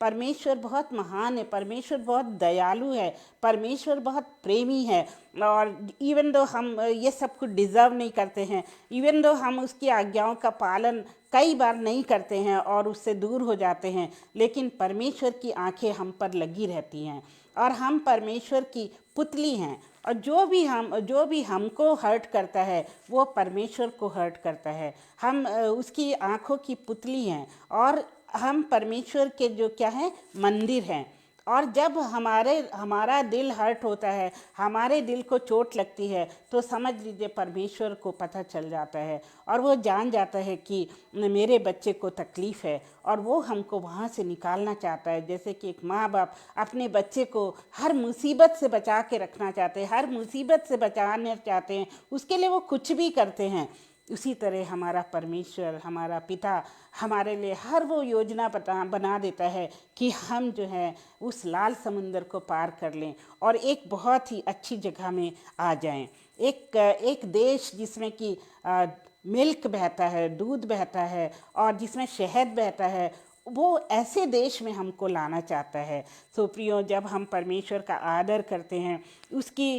Speaker 1: परमेश्वर बहुत महान है, परमेश्वर बहुत दयालु है, परमेश्वर बहुत प्रेमी है। और इवन दो हम ये सब कुछ डिज़र्व नहीं करते हैं, इवन दो हम उसकी आज्ञाओं का पालन कई बार नहीं करते हैं और उससे दूर हो जाते हैं, लेकिन परमेश्वर की आंखें हम पर लगी रहती हैं और हम परमेश्वर की पुतली हैं। और जो भी हमको हर्ट करता है वो परमेश्वर को हर्ट करता है। हम उसकी आंखों की पुतली हैं और हम परमेश्वर के जो क्या है मंदिर हैं। और जब हमारा दिल हर्ट होता है, हमारे दिल को चोट लगती है, तो समझ लीजिए परमेश्वर को पता चल जाता है और वो जान जाता है कि मेरे बच्चे को तकलीफ़ है और वो हमको वहाँ से निकालना चाहता है। जैसे कि एक माँ बाप अपने बच्चे को हर मुसीबत से बचा के रखना चाहते हैं, हर मुसीबत से बचाना चाहते हैं, उसके लिए वो कुछ भी करते हैं। उसी तरह हमारा परमेश्वर, हमारा पिता हमारे लिए हर वो योजना बना देता है कि हम जो है उस लाल समुंदर को पार कर लें और एक बहुत ही अच्छी जगह में आ जाएं। एक देश जिसमें कि मिल्क बहता है, दूध बहता है और जिसमें शहद बहता है, वो ऐसे देश में हमको लाना चाहता है। सो प्रियो, जब हम परमेश्वर का आदर करते हैं, उसकी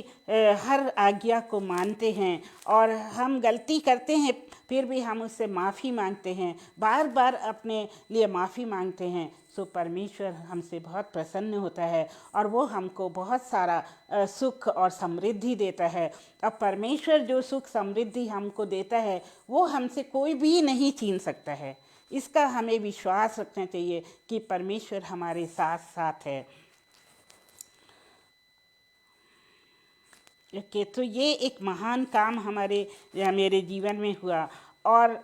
Speaker 1: हर आज्ञा को मानते हैं और हम गलती करते हैं फिर भी हम उससे माफ़ी मांगते हैं, बार बार अपने लिए माफ़ी मांगते हैं, सो परमेश्वर हमसे बहुत प्रसन्न होता है और वो हमको बहुत सारा सुख और समृद्धि देता है। अब परमेश्वर जो सुख समृद्धि हमको देता है वो हमसे कोई भी नहीं छीन सकता है। इसका हमें विश्वास रखना चाहिए कि परमेश्वर हमारे साथ साथ है। ओके, तो ये एक महान काम मेरे जीवन में हुआ। और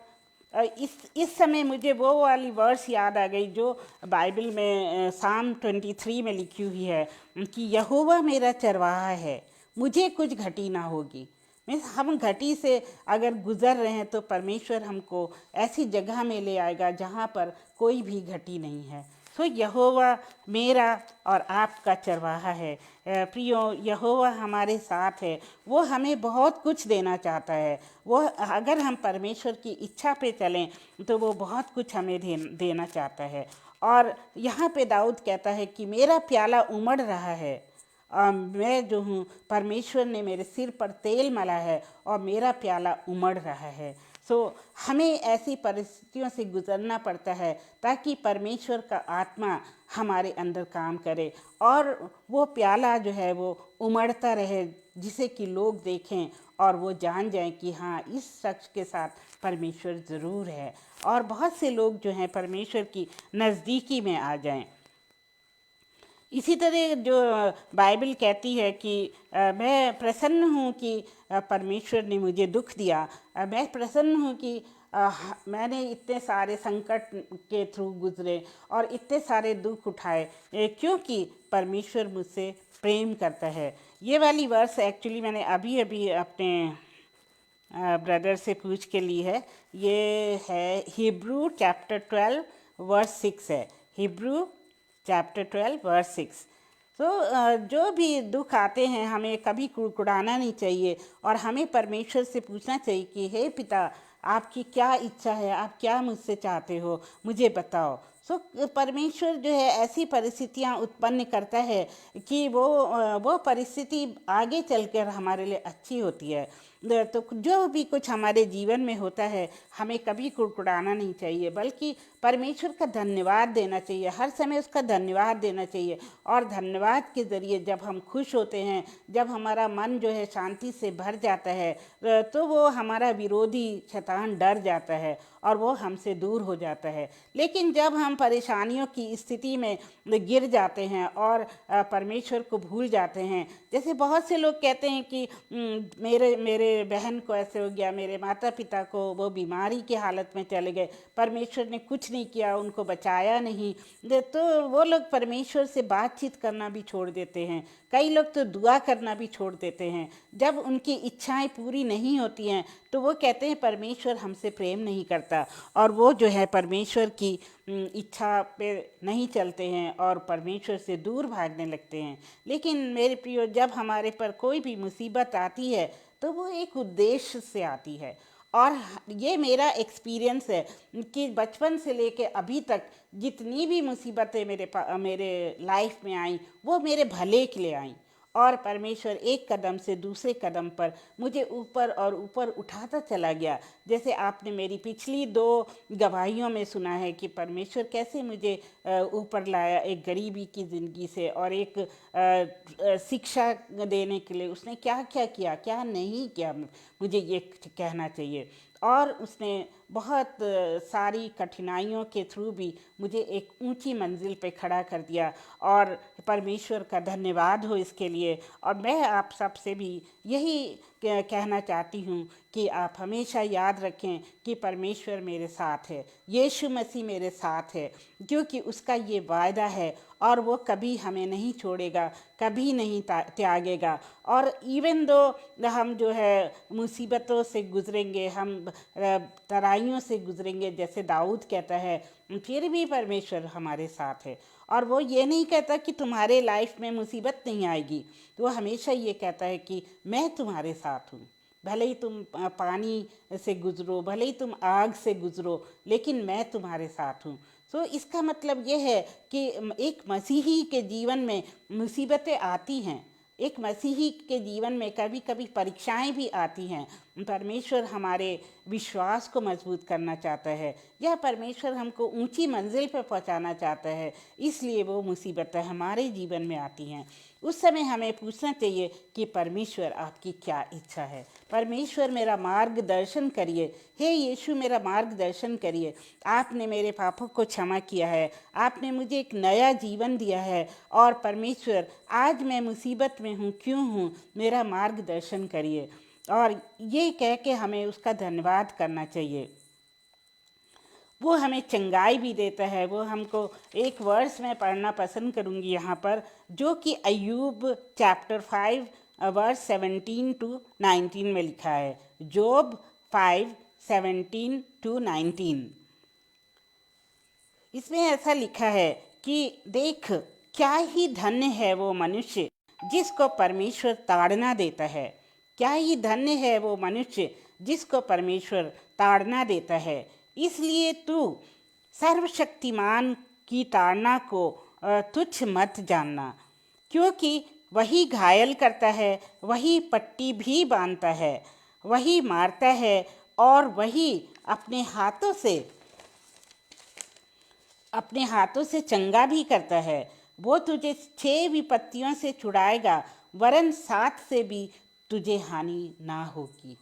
Speaker 1: इस समय मुझे वो वाली वर्स याद आ गई जो बाइबल में साम 23 में लिखी हुई है कि यहोवा मेरा चरवाहा है, मुझे कुछ घटी ना होगी। मीन्स हम घटी से अगर गुजर रहे हैं तो परमेश्वर हमको ऐसी जगह में ले आएगा जहाँ पर कोई भी घटी नहीं है। सो यहोवा मेरा और आपका चरवाहा है। प्रियो, यहोवा हमारे साथ है, वो हमें बहुत कुछ देना चाहता है। वो अगर हम परमेश्वर की इच्छा पे चलें तो वो बहुत कुछ हमें देना चाहता है। और यहाँ पे दाऊद कहता है कि मेरा प्याला उमड़ रहा है, मैं जो हूँ, परमेश्वर ने मेरे सिर पर तेल मला है और मेरा प्याला उमड़ रहा है। सो हमें ऐसी परिस्थितियों से गुजरना पड़ता है ताकि परमेश्वर का आत्मा हमारे अंदर काम करे और वो प्याला जो है वो उमड़ता रहे, जिसे कि लोग देखें और वो जान जाएं कि हाँ, इस शख्स के साथ परमेश्वर ज़रूर है और बहुत से लोग जो हैं परमेश्वर की नज़दीकी में आ जाएं। इसी तरह जो बाइबल कहती है कि मैं प्रसन्न हूँ कि परमेश्वर ने मुझे दुख दिया, मैं प्रसन्न हूँ कि मैंने इतने सारे संकट के थ्रू गुजरे और इतने सारे दुख उठाए, क्योंकि परमेश्वर मुझसे प्रेम करता है। ये वाली वर्स एक्चुअली मैंने अभी अभी अपने ब्रदर से पूछ के ली है। ये है हिब्रू चैप्टर 12 वर्स 6 है। Hebrew chapter 12 verse 6। तो जो भी दुख आते हैं हमें कभी कुड़कुड़ाना नहीं चाहिए और हमें परमेश्वर से पूछना चाहिए कि हे पिता, आपकी क्या इच्छा है, आप क्या मुझसे चाहते हो, मुझे बताओ। सो परमेश्वर जो है ऐसी परिस्थितियां उत्पन्न करता है कि वो परिस्थिति आगे चलकर हमारे लिए अच्छी होती है। तो जो भी कुछ हमारे जीवन में होता है हमें कभी कुड़कुड़ाना नहीं चाहिए, बल्कि परमेश्वर का धन्यवाद देना चाहिए, हर समय उसका धन्यवाद देना चाहिए। और धन्यवाद के ज़रिए जब हम खुश होते हैं, जब हमारा मन जो है शांति से भर जाता है, तो वो हमारा विरोधी शैतान डर जाता है और वो हमसे दूर हो जाता है। लेकिन जब हम परेशानियों की स्थिति में गिर जाते हैं और परमेश्वर को भूल जाते हैं, जैसे बहुत से लोग कहते हैं कि मेरे मेरे बहन को ऐसे हो गया, मेरे माता पिता को वो बीमारी की हालत में चले गए, परमेश्वर ने कुछ नहीं किया, उनको बचाया नहीं, तो वो लोग परमेश्वर से बातचीत करना भी छोड़ देते हैं। कई लोग तो दुआ करना भी छोड़ देते हैं। जब उनकी इच्छाएं पूरी नहीं होती हैं तो वो कहते हैं परमेश्वर हमसे प्रेम नहीं करता, और वो जो है परमेश्वर की इच्छा पे नहीं चलते हैं और परमेश्वर से दूर भागने लगते हैं। लेकिन मेरे प्रियो, जब हमारे पर कोई भी मुसीबत आती है तो वो एक उद्देश्य से आती है। और ये मेरा एक्सपीरियंस है कि बचपन से लेके अभी तक जितनी भी मुसीबतें मेरे लाइफ में आई, वो मेरे भले के लिए आई। और परमेश्वर एक कदम से दूसरे कदम पर मुझे ऊपर और ऊपर उठाता चला गया। जैसे आपने मेरी पिछली 2 गवाहियों में सुना है कि परमेश्वर कैसे मुझे ऊपर लाया एक गरीबी की ज़िंदगी से, और एक शिक्षा देने के लिए उसने क्या क्या किया, क्या नहीं किया, मुझे ये कहना चाहिए। और उसने बहुत सारी कठिनाइयों के थ्रू भी मुझे एक ऊंची मंजिल पे खड़ा कर दिया, और परमेश्वर का धन्यवाद हो इसके लिए। और मैं आप सब से भी यही कहना चाहती हूँ कि आप हमेशा याद रखें कि परमेश्वर मेरे साथ है, यीशु मसीह मेरे साथ है, क्योंकि उसका ये वायदा है और वो कभी हमें नहीं छोड़ेगा, कभी नहीं त्यागेगा। और इवन दो हम जो है मुसीबतों से गुजरेंगे, हम तराइयों से गुजरेंगे, जैसे दाऊद कहता है, फिर भी परमेश्वर हमारे साथ है। और वो ये नहीं कहता कि तुम्हारे लाइफ में मुसीबत नहीं आएगी, तो वो हमेशा ये कहता है कि मैं तुम्हारे साथ हूँ। भले ही तुम पानी से गुजरो, भले ही तुम आग से गुजरो, लेकिन मैं तुम्हारे साथ हूँ। तो इसका मतलब ये है कि एक मसीही के जीवन में मुसीबतें आती हैं, एक मसीही के जीवन में कभी कभी परीक्षाएं भी आती हैं। परमेश्वर हमारे विश्वास को मजबूत करना चाहता है, या परमेश्वर हमको ऊंची मंजिल पर पहुंचाना चाहता है, इसलिए वो मुसीबतें हमारे जीवन में आती हैं। उस समय हमें पूछना चाहिए कि परमेश्वर आपकी क्या इच्छा है। परमेश्वर मेरा मार्गदर्शन करिए, हे यीशु मेरा मार्गदर्शन करिए। आपने मेरे पापों को क्षमा किया है, आपने मुझे एक नया जीवन दिया है, और परमेश्वर आज मैं मुसीबत में हूँ, क्यों हूँ, मेरा मार्गदर्शन करिए। और ये कह के हमें उसका धन्यवाद करना चाहिए। वो हमें चंगाई भी देता है। वो हमको एक वर्स में पढ़ना पसंद करूँगी यहाँ पर, जो कि अय्यूब चैप्टर 5 वर्स 17 to 19 में लिखा है। जोब 5:17 to 19। इसमें ऐसा लिखा है कि देख, क्या ही धन्य है वो मनुष्य जिसको परमेश्वर ताड़ना देता है। क्या ही धन्य है वो मनुष्य जिसको परमेश्वर ताड़ना देता है। इसलिए तू सर्वशक्तिमान की ताड़ना को तुच्छ मत जानना, क्योंकि वही घायल करता है, वही पट्टी भी बांधता है, वही मारता है और वही अपने हाथों से चंगा भी करता है। वो तुझे 6 विपत्तियों से छुड़ाएगा, वरन 7 से भी तुझे हानि ना होगी।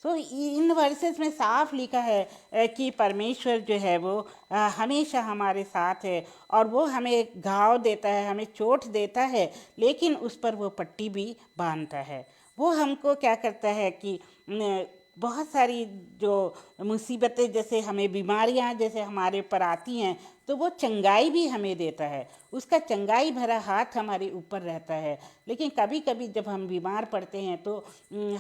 Speaker 1: तो इन वर्सेस में साफ लिखा है कि परमेश्वर जो है वो हमेशा हमारे साथ है, और वो हमें घाव देता है, हमें चोट देता है, लेकिन उस पर वो पट्टी भी बांधता है। वो हमको क्या करता है कि बहुत सारी जो मुसीबतें, जैसे हमें बीमारियां जैसे हमारे ऊपर आती हैं, तो वो चंगाई भी हमें देता है, उसका चंगाई भरा हाथ हमारे ऊपर रहता है। लेकिन कभी कभी जब हम बीमार पड़ते हैं तो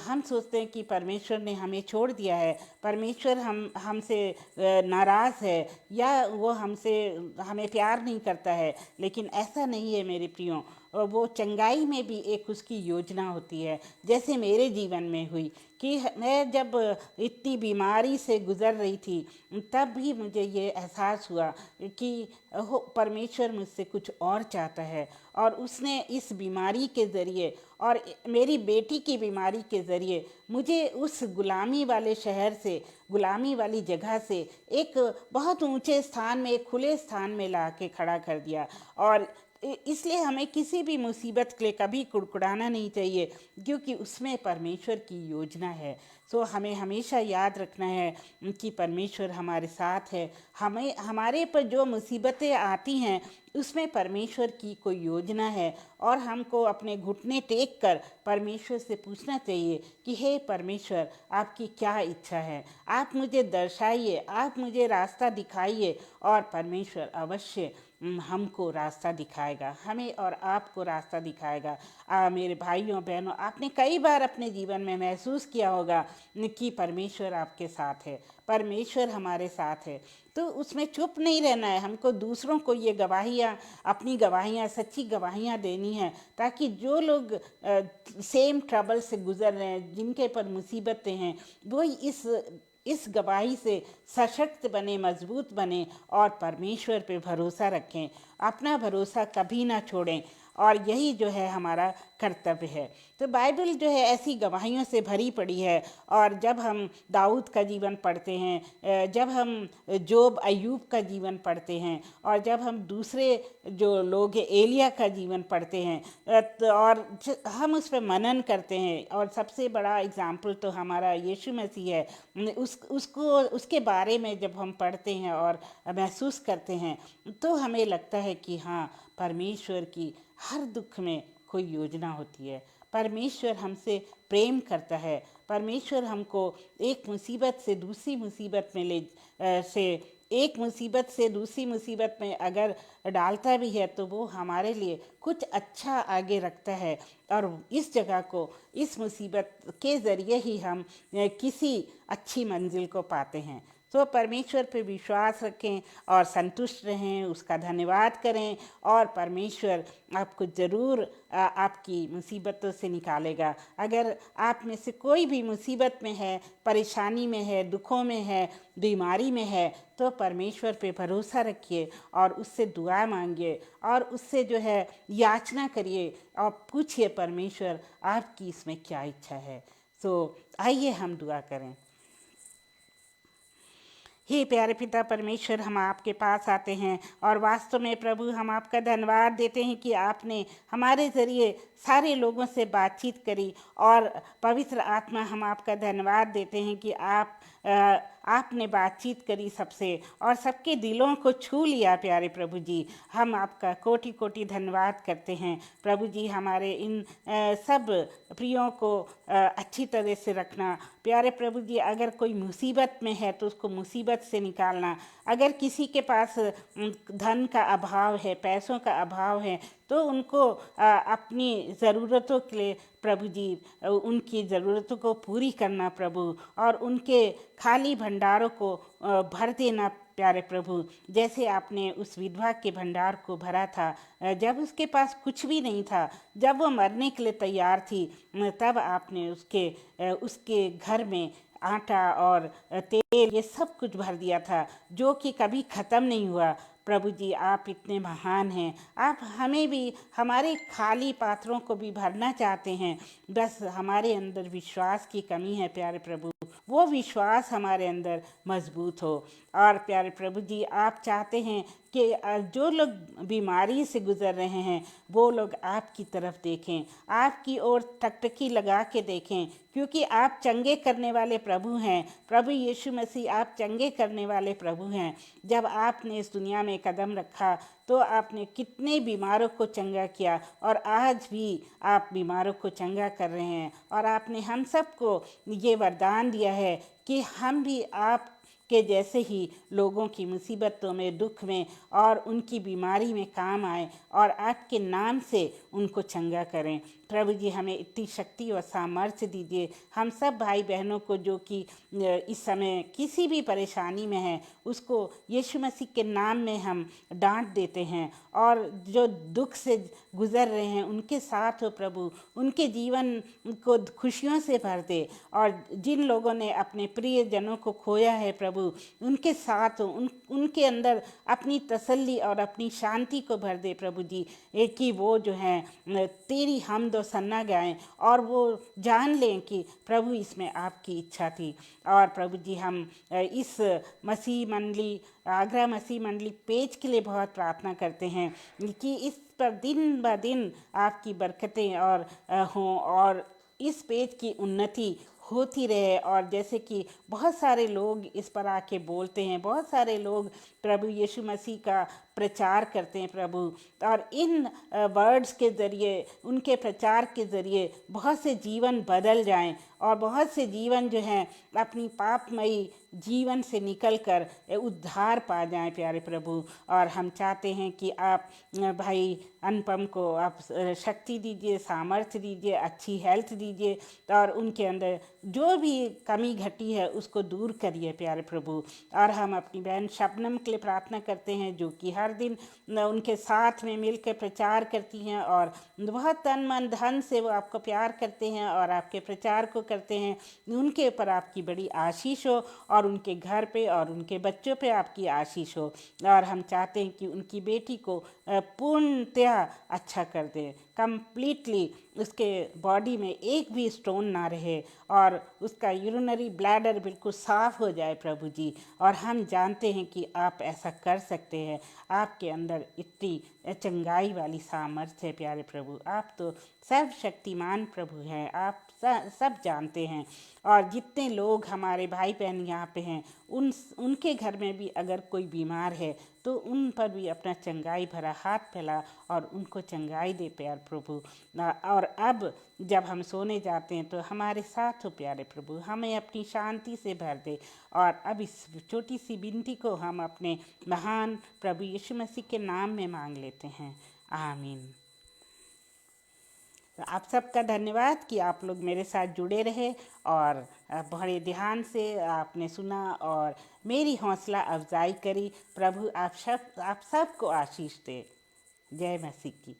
Speaker 1: हम सोचते हैं कि परमेश्वर ने हमें छोड़ दिया है, परमेश्वर हमसे नाराज़ है, या वो हमें प्यार नहीं करता है। लेकिन ऐसा नहीं है मेरे प्रियो, वो चंगाई में भी एक उसकी योजना होती है। जैसे मेरे जीवन में हुई कि मैं जब इतनी बीमारी से गुज़र रही थी, तब भी मुझे ये एहसास हुआ कि परमेश्वर मुझसे कुछ और चाहता है, और उसने इस बीमारी के ज़रिए और मेरी बेटी की बीमारी के ज़रिए मुझे उस गुलामी वाले शहर से, गुलामी वाली जगह से एक बहुत ऊंचे स्थान में, एक खुले स्थान में ला के खड़ा कर दिया। और इसलिए हमें किसी भी मुसीबत के लिए कभी कुड़कुड़ाना नहीं चाहिए, क्योंकि उसमें परमेश्वर की योजना है। सो हमें हमेशा याद रखना है कि परमेश्वर हमारे साथ है। हमें हमारे पर जो मुसीबतें आती हैं उसमें परमेश्वर की कोई योजना है, और हमको अपने घुटने टेक कर परमेश्वर से पूछना चाहिए कि हे परमेश्वर, आपकी क्या इच्छा है, आप मुझे दर्शाइए, आप मुझे रास्ता दिखाइए। और परमेश्वर अवश्य हमको रास्ता दिखाएगा, हमें और आपको रास्ता दिखाएगा। मेरे भाइयों बहनों, आपने कई बार अपने जीवन में महसूस किया होगा कि परमेश्वर आपके साथ है, परमेश्वर हमारे साथ है। तो उसमें चुप नहीं रहना है, हमको दूसरों को ये गवाहियाँ, अपनी गवाहियाँ, सच्ची गवाहियाँ देनी है, ताकि जो लोग सेम ट्रबल से गुजर रहे हैं, जिनके पर मुसीबतें हैं, वो इस गवाही से सशक्त बने, मजबूत बने, और परमेश्वर पे भरोसा रखें, अपना भरोसा कभी ना छोड़ें। और यही जो है हमारा कर्तव्य है। तो बाइबल जो है ऐसी गवाहियों से भरी पड़ी है। और जब हम दाऊद का जीवन पढ़ते हैं, जब हम जोब, अय्यूब का जीवन पढ़ते हैं, और जब हम दूसरे जो लोग हैं, एलिया का जीवन पढ़ते हैं, और हम उस पर मनन करते हैं, और सबसे बड़ा एग्जाम्पल तो हमारा यीशु मसीह है, उसके बारे में जब हम पढ़ते हैं और महसूस करते हैं, तो हमें लगता है कि हाँ, परमेश्वर की हर दुख में कोई योजना होती है। परमेश्वर हमसे प्रेम करता है। परमेश्वर हमको एक मुसीबत से दूसरी मुसीबत में एक मुसीबत से दूसरी मुसीबत में अगर डालता भी है, तो वो हमारे लिए कुछ अच्छा आगे रखता है, और इस जगह को, इस मुसीबत के ज़रिए ही हम किसी अच्छी मंजिल को पाते हैं। तो परमेश्वर पे विश्वास रखें और संतुष्ट रहें, उसका धन्यवाद करें, और परमेश्वर आपको ज़रूर आपकी मुसीबतों से निकालेगा। अगर आप में से कोई भी मुसीबत में है, परेशानी में है, दुखों में है, बीमारी में है, तो परमेश्वर पे भरोसा रखिए और उससे दुआ मांगिए, और उससे जो है याचना करिए, और पूछिए परमेश्वर आपकी इसमें क्या इच्छा है। सो आइए हम दुआ करें। हे प्यारे पिता परमेश्वर, हम आपके पास आते हैं, और वास्तव में प्रभु हम आपका धन्यवाद देते हैं कि आपने हमारे ज़रिए सारे लोगों से बातचीत करी। और पवित्र आत्मा, हम आपका धन्यवाद देते हैं कि आपने बातचीत करी सबसे, और सबके दिलों को छू लिया। प्यारे प्रभु जी, हम आपका कोटि कोटि धन्यवाद करते हैं। प्रभु जी, हमारे इन सब प्रियों को अच्छी तरह से रखना। प्यारे प्रभु जी, अगर कोई मुसीबत में है तो उसको मुसीबत से निकालना। अगर किसी के पास धन का अभाव है, पैसों का अभाव है, तो उनको अपनी ज़रूरतों के लिए प्रभु जी, उनकी ज़रूरतों को पूरी करना प्रभु, और उनके खाली भंडारों को भर देना। प्यारे प्रभु, जैसे आपने उस विधवा के भंडार को भरा था, जब उसके पास कुछ भी नहीं था, जब वो मरने के लिए तैयार थी, तब आपने उसके घर में आटा और तेल, ये सब कुछ भर दिया था, जो कि कभी ख़त्म नहीं हुआ। प्रभु जी, आप इतने महान हैं। आप हमें भी, हमारे खाली पात्रों को भी भरना चाहते हैं, बस हमारे अंदर विश्वास की कमी है। प्यारे प्रभु, वो विश्वास हमारे अंदर मजबूत हो। और प्यारे प्रभु जी, आप चाहते हैं कि जो लोग बीमारी से गुजर रहे हैं, वो लोग आपकी तरफ देखें, आपकी ओर टकटकी लगा के देखें, क्योंकि आप चंगे करने वाले प्रभु हैं। प्रभु यीशु मसीह, आप चंगे करने वाले प्रभु हैं। जब आपने इस दुनिया में में कदम रखा तो आपने कितने बीमारों को चंगा किया, और आज भी आप बीमारों को चंगा कर रहे हैं। और आपने हम सबको ये वरदान दिया है कि हम भी आप के जैसे ही लोगों की मुसीबतों में, दुख में और उनकी बीमारी में काम आए और आपके नाम से उनको चंगा करें। प्रभु जी, हमें इतनी शक्ति और सामर्थ्य दीजिए। हम सब भाई बहनों को जो कि इस समय किसी भी परेशानी में है, उसको यीशु मसीह के नाम में हम डांट देते हैं, और जो दुख से गुजर रहे हैं उनके साथ हो प्रभु, उनके जीवन को खुशियों से भर दे। और जिन लोगों ने अपने प्रियजनों को खोया है प्रभु, उनके साथ हो, उनके अंदर अपनी तसल्ली और अपनी शांति को भर दे प्रभु जी। एक ही वो जो है तेरी हमदो सन्ना गाएं, और वो जान लें कि प्रभु इसमें आपकी इच्छा थी। और प्रभु जी, हम इस मसीह मंडली, आगरा मसीह मंडली पेज के लिए बहुत प्रार्थना करते हैं कि इस पर दिन ब दिन आपकी बरकतें और हों, और इस पेज की उन्नति होती रहे। और जैसे कि बहुत सारे लोग इस पर आके बोलते हैं, बहुत सारे लोग प्रभु यीशु मसीह का प्रचार करते हैं प्रभु, और इन वर्ड्स के ज़रिए, उनके प्रचार के ज़रिए बहुत से जीवन बदल जाएं, और बहुत से जीवन जो हैं अपनी पापमयी जीवन से निकलकर उद्धार पा जाएं प्यारे प्रभु। और हम चाहते हैं कि आप भाई अनुपम को आप शक्ति दीजिए, सामर्थ्य दीजिए, अच्छी हेल्थ दीजिए, और उनके अंदर जो भी कमी घटी है उसको दूर करिए प्यारे प्रभु। और हम अपनी बहन शबनम के लिए प्रार्थना करते हैं, जो कि हर दिन उनके साथ में मिलकर प्रचार करती हैं, और बहुत तन मन धन से वो आपको प्यार करते हैं और आपके प्रचार को करते हैं। उनके ऊपर आपकी बड़ी आशीष हो, और उनके घर पे और उनके बच्चों पे आपकी आशीष हो। और हम चाहते हैं कि उनकी बेटी को पूर्णतया अच्छा कर दे, कंप्लीटली उसके बॉडी में एक भी स्टोन ना रहे, और उसका यूरिनरी ब्लैडर बिल्कुल साफ हो जाए प्रभु जी। और हम जानते हैं कि आप ऐसा कर सकते हैं, आपके अंदर इतनी चंगाई वाली सामर्थ्य है प्यारे प्रभु। आप तो सर्वशक्तिमान प्रभु हैं, आप सब जानते हैं। और जितने लोग हमारे भाई बहन यहाँ पे हैं, उनके घर में भी अगर कोई बीमार है तो उन पर भी अपना चंगाई भरा हाथ फैला और उनको चंगाई दे प्यार प्रभु। और अब जब हम सोने जाते हैं तो हमारे साथ हो प्यारे प्रभु, हमें अपनी शांति से भर दे। और अब इस छोटी सी विनती को हम अपने महान प्रभु यीशु मसीह के नाम में मांग लेते हैं, आमीन। तो आप सबका धन्यवाद कि आप लोग मेरे साथ जुड़े रहे, और बड़े ध्यान से आपने सुना और मेरी हौसला अफजाई करी। प्रभु आप सबको आशीष दे। जय मसीह की।